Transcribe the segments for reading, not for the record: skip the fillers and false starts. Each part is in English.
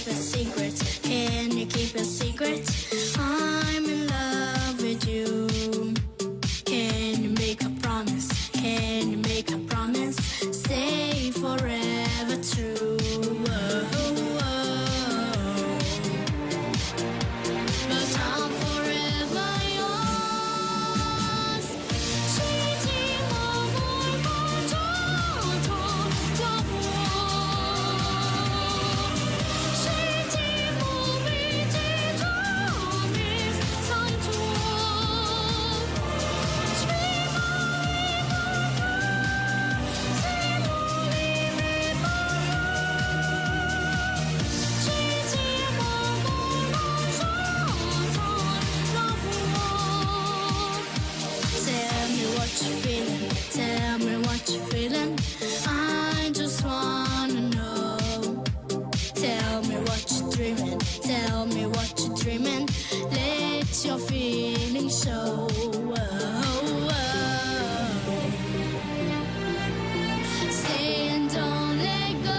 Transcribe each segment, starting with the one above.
a secret? Can you keep a secret? I'm in love with you. Can you make a promise? Can you make a promise? Say forever true. But I'm forever yours. Tell me what you're feeling. I just wanna know. Tell me what you're dreaming. Tell me what you're dreaming. Let your feelings show. Stay and don't let go.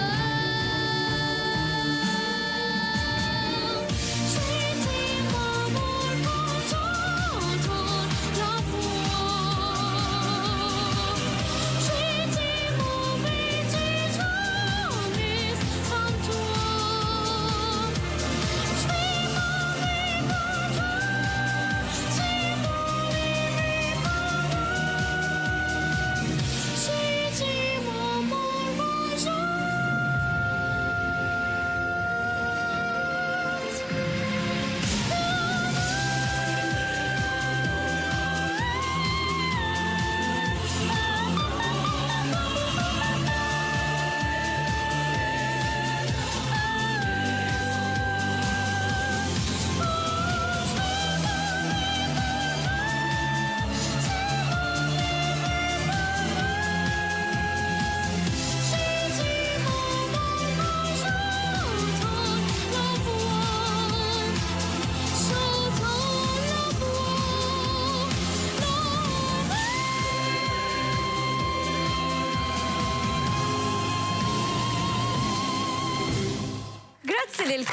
Grazie del